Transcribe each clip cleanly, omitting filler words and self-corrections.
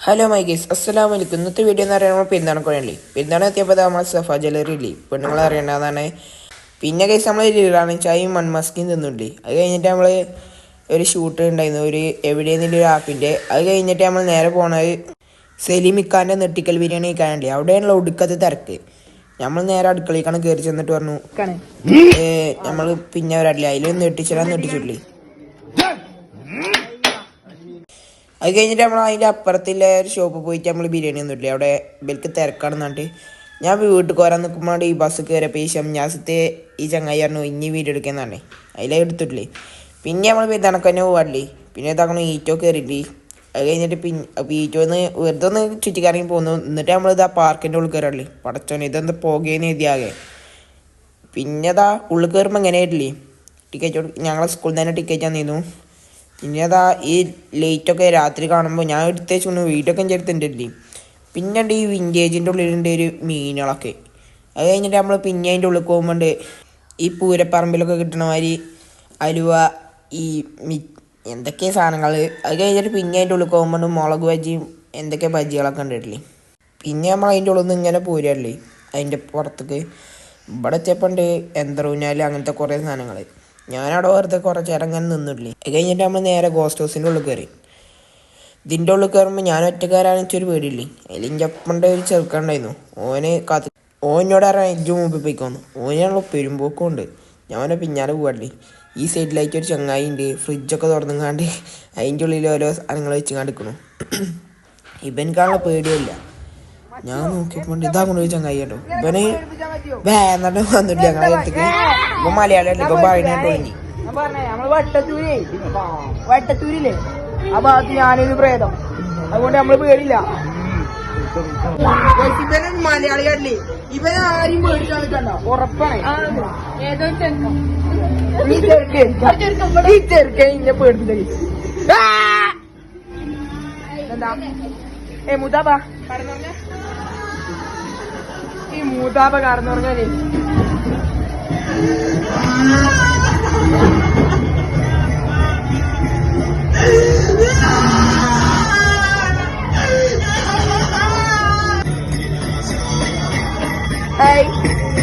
Hello my guys, അസ്സലാമു അലൈക്കും. ഇന്നത്തെ വീഡിയോ എന്ന് പറയുമ്പോൾ പെരുന്നാളൊക്കെ പെരുന്നാൾ എത്തിയപ്പോൾ നമ്മൾ സഫ ജ്വല്ലറി ഇല്ലേ പെണ്ണുങ്ങളെ അറിയേണ്ടതാണ്. പിന്നെ ഗൈസ് നമ്മൾ ഇറാനി ചായയും മൺമസ്കിയും തിന്നുണ്ട്. അത് കഴിഞ്ഞിട്ട് നമ്മൾ ഒരു ഷൂട്ട് ഉണ്ടായിരുന്നു ഒരു എവിടെയെന്നില്ല ഒരു ആപ്പിൻ്റെ. അത് കഴിഞ്ഞിട്ട് നമ്മൾ നേരെ പോണത് സെലിമിക്കാൻ്റെ നെട്ടിക്കൽ ബിരിയാണി കഴിക്കാനുണ്ട്. അവിടെയാണല്ലോ ഒടുക്കത്തെ തിരക്ക്. നമ്മൾ നേരെ അടുക്കളയിലേക്കാണ് കയറി ചെന്നിട്ട് പറഞ്ഞു നമ്മൾ പിന്നെ വരാറില്ല അതിൽ നെട്ടിച്ചിട്ടില്ലേ. അത് കഴിഞ്ഞിട്ട് നമ്മൾ അതിൻ്റെ അപ്പുറത്തുള്ള ഒരു ഷോപ്പിൽ പോയിട്ട് നമ്മൾ ബിരിയാണി ഒന്നുമില്ല. അവിടെ ഇവർക്ക് തിരക്കാണെന്നിട്ട് ഞാൻ വീട്ടിൽ കോരാൻ നിൽക്കുമ്പോൾ ഈ ബസ് കയറിയപ്പോൾ ഈ ഷംനാസത്തെ ഈ ചങ്ങായി പറഞ്ഞു ഇനി വീഡിയോ എടുക്കുന്നതാണ്. അതിലെ എടുത്തിട്ടില്ലേ. പിന്നെ നമ്മൾ പെരുന്നാൾക്ക് തന്നെ പോകാറില്ലേ. പിന്നെ ഇതാക്കണം ഈറ്റോ കയറിയില്ലേ. അത് കഴിഞ്ഞിട്ട് പിന്നെ ഈറ്റോന്ന് വെറുതെ ഒന്ന് ചുറ്റിക്കറങ്ങി പോകുന്നു. എന്നിട്ട് നമ്മളിതാ പാർക്കിൻ്റെ ഉള്ളിൽ കയറാറില്ലേ. പടച്ചോനെ ഇതെന്താ പോകുകയെന്ന് എഴുതിയാകെ. പിന്നെ അതാ ഉള്ളിൽ കയറുമ്പോൾ എങ്ങനെയായിട്ടില്ലേ ടിക്കറ്റ് ഞങ്ങളെ സ്കൂളിൽ തന്നെ ടിക്കറ്റ് തന്നിരുന്നു. പിന്നെ അതാ ഈ ലൈറ്റൊക്കെ രാത്രി കാണുമ്പോൾ ഞാൻ എടുത്തേച്ചു വീടൊക്കെ ചെറുത്തുണ്ടല്ലേ. പിന്നെ ഉണ്ട് ഈ വിൻറ്റേജിൻ്റെ ഉള്ളിലുണ്ട് ഒരു മീനുകളൊക്കെ. അത് കഴിഞ്ഞിട്ട് നമ്മൾ പിന്നെ അതിൻ്റെ ഉള്ളിൽ പോകുമ്പോണ്ട് ഈ പൂരപ്പറമ്പിലൊക്കെ കിട്ടണ മാതിരി അലുവ ഈ എന്തൊക്കെ സാധനങ്ങൾ. അത് കഴിഞ്ഞിട്ട് പിന്നെ അതിൻ്റെ ഉള്ളിൽ പോകുമ്പോൾ മുളക് ബജിയും എന്തൊക്കെ ബജികളൊക്കെ ഉണ്ടല്ലേ. പിന്നെ നമ്മൾ അതിൻ്റെ ഉള്ളിൽ നിന്ന് ഇങ്ങനെ പോരല്ലേ അതിൻ്റെ പുറത്തേക്ക്. ഇവിടെ എത്തിയപ്പോണ്ട് എന്തറൂഞ്ഞാൽ അങ്ങനത്തെ കുറേ സാധനങ്ങൾ. ഞാനവിടെ വെറുതെ കുറച്ച് നേരം ഇങ്ങനെ നിന്നിട്ടില്ലേ. അത് കഴിഞ്ഞിട്ട് നമ്മൾ നേരെ ഗോസ്റ്റ് ഹൗസിൻ്റെ ഉള്ളിൽ കയറി. ഇതിൻ്റെ ഉള്ളിൽ കയറുമ്പോൾ ഞാൻ ഒറ്റക്കാരാണെന്ന് വെച്ചൊരു പേടിയില്ലേ. അതിൽ എൻ്റെ അപ്പൻ്റെ ഒരു ചെറുക്കണ്ടായിരുന്നു. ഓനോട് അറിയാൻ എജ്ജ് മുമ്പിൽ പോയിക്കോന്നു. ഓനാണല്ലോ പെരുമ്പോക്കും ഉണ്ട്. ഞാൻ പിന്നാലെ പോകാറില്ലേ. ഈ സൈഡിലായിട്ട് ഒരു ചങ്ങായി ഉണ്ട് ഫ്രിഡ്ജൊക്കെ തുറന്നുങ്ങാണ്ട് അതിൻ്റെ ഉള്ളിൽ ഓരോ സാധനങ്ങൾ വെച്ച് കണ്ടിരിക്കണു. ഇവനക്കാണല്ലോ പേടിയില്ല. ഞാൻ നോക്കിയപ്പോൾ ഇതാ കൊണ്ടുപോയി ചങ്ങായി കേട്ടോ. ഇവന് വേന്നിട്ട് വന്നിട്ടില്ല ഞങ്ങളെ അടുത്തേക്ക്. ഇപ്പം മലയാളിയല്ല ഇപ്പം പറയുന്നതായിട്ട് ഒഴിഞ്ഞി. നമ്മള് വട്ടത്തൂരില്ലേ ആ ഭാഗത്ത് ഞാനൊരു പ്രേതം. അതുകൊണ്ട് നമ്മള് പേടില്ല. ഇവന് മലയാളിയല്ലേ. ഇവൻ ആരും പേടിച്ചാണ് കണ്ട ഉറപ്പാണ്. ഈ ചെറുക്കൻ ഇന്നെ പേടിപ്പില്ല. എന്താ മുതാബ കടന്നുറങ്ങ ഈ മൂതാബ കടന്നുറങ്ങലേ.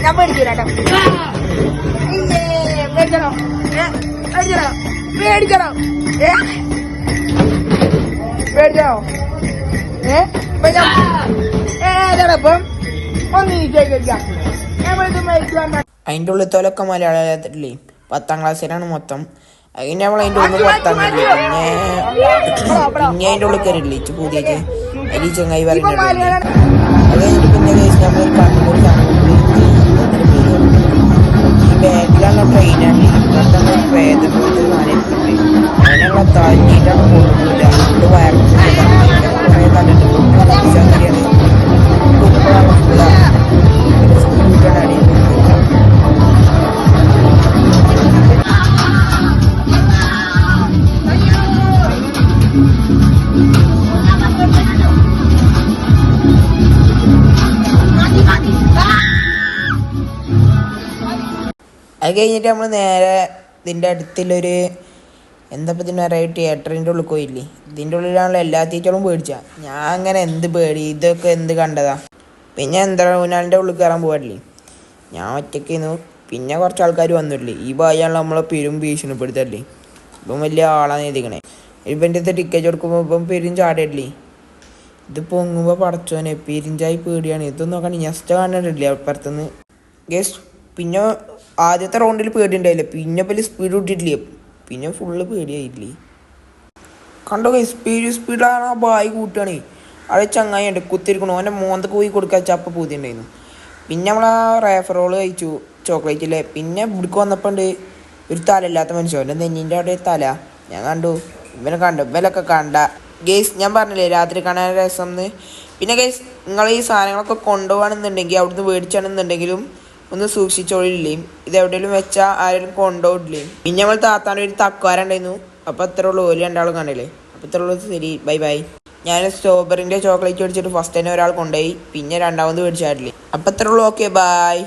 ഞാൻ പേടിക്കണോ പേടിക്കണോ പേടിക്കണോ പേടിക്കണോ ഏതടപ്പം അതിൻ്റെ ഉള്ളിത്തോലൊക്കെ മലയാളത്തിലേ 10ാം ക്ലാസ്സിലാണ് മൊത്തം. അതിന് നമ്മൾ അതിൻ്റെ ഉള്ളിൽ പുറത്താങ്ങില്ലേ. പിന്നെ അതിൻ്റെ ഉള്ളിൽ കയറിയില്ലേ പുതിയത് അതിൽ ചങ്ങായി പറയുന്നുണ്ട്. അത് കഴിഞ്ഞിട്ട് പിന്നെ നമ്മളൊരു കണ്ണൂർ ഈ ബാഗിലുള്ള ട്രെയിനാണ്. ഇവിടുത്തെ പ്രേതം പോലത്തെ സാധനം അതിനുള്ള താഴ്ചയിലാണ് പോകുന്നില്ല. അതുകൊണ്ട് കുറേ കണ്ടിട്ടുണ്ട്. അത് കഴിഞ്ഞിട്ട് നമ്മൾ നേരെ ഇതിൻ്റെ അടുത്തുള്ളൊരു എന്താ ഇപ്പം ഇതിന് പറയുക തിയേറ്ററിൻ്റെ ഉള്ളിൽ പോയില്ലേ. ഇതിൻ്റെ ഉള്ളിലാണല്ലോ എല്ലാ തീറ്റകളും പേടിച്ച. ഞാൻ അങ്ങനെ എന്ത് പേടി ഇതൊക്കെ എന്ത് കണ്ടതാ. പിന്നെ എന്താ ഊനാലിൻ്റെ ഉള്ളിൽ കയറാൻ പോകാറില്ലേ. ഞാൻ ഒറ്റയ്ക്കുന്നു. പിന്നെ കുറച്ച് ആൾക്കാർ വന്നിട്ടില്ലേ. ഈ ഭായിയാണല്ലോ നമ്മളെ പെരും ഭീഷണിപ്പെടുത്തല്ലേ. ഇപ്പം വലിയ ആളാണ് എഴുതിക്കണേ. ഇവൻ്റെ അടുത്ത് ടിക്കറ്റ് കൊടുക്കുമ്പോൾ ഇപ്പം പെരും ചാടിയിട്ടില്ലേ. ഇത് പൊങ്ങുമ്പോൾ പടച്ചോനെ പെരിഞ്ചായി പേടിയാണ്. ഇതൊന്നും നോക്കണ്ട നെക്സ്റ്റ് കാണണ്ടില്ലേ അപ്പുറത്തുനിന്ന് ഗസ്റ്റ്. പിന്നെ ആദ്യത്തെ റൗണ്ടിൽ പേടി ഉണ്ടായില്ല. പിന്നെ വലിയ സ്പീഡ് വിട്ടിട്ടില്ലേ. പിന്നെ ഫുള്ള് പേടിയായിട്ടില്ലേ. കണ്ടോ സ്പീഡാണ് ആ ബായി കൂട്ടുകയാണ്. അവിടെ ചങ്ങായി ഉണ്ട് കുത്തിരിക്കണു. അവൻ്റെ മോന്തൊക്കെ പോയി കൊടുക്കാൻ ചപ്പ പൂതി ഉണ്ടായിരുന്നു. പിന്നെ നമ്മൾ ആ റേഫറോള് കഴിച്ചു ചോക്ലേറ്റില്ലേ. പിന്നെ ഇവിടേക്ക് വന്നപ്പോൾ ഉണ്ട് ഒരു തല ഇല്ലാത്ത മനുഷ്യൻ. എൻ്റെ നെഞ്ഞിൻ്റെ അവിടെ തല ഞാൻ കണ്ടു. ഇവനൊക്കെ കണ്ട ഗേസ്. ഞാൻ പറഞ്ഞില്ലേ രാത്രി കാണാൻ രസം എന്ന്. പിന്നെ ഗേസ് നിങ്ങൾ ഈ സാധനങ്ങളൊക്കെ കൊണ്ടുപോകണമെന്നുണ്ടെങ്കിൽ അവിടുന്ന് മേടിച്ചാണെന്നുണ്ടെങ്കിലും ഒന്ന് സൂക്ഷിച്ചോളില്ലേ. ഇത് എവിടെയെങ്കിലും വെച്ചാൽ ആരെങ്കിലും കൊണ്ടുപോയില്ലേ. പിന്നെ നമ്മൾ താത്താൻ്റെ ഒരു തക്കുവാരുണ്ടായിരുന്നു. അപ്പോൾ അത്ര ഉള്ളൂ. ഒരു രണ്ടാളും കണ്ടില്ലേ. അപ്പോൾ ഇത്ര ഉള്ളൂ. ശരി ബൈ ബൈ. ഞാൻ സ്ട്രോബെറിൻ്റെ ചോക്ലേറ്റ് മേടിച്ചിട്ട് ഫസ്റ്റ് തന്നെ ഒരാൾ കൊണ്ടുപോയി. പിന്നെ രണ്ടാമത് മേടിച്ചായിട്ടില്ലേ. അപ്പോൾ അത്ര ഉള്ളൂ. Okay bye.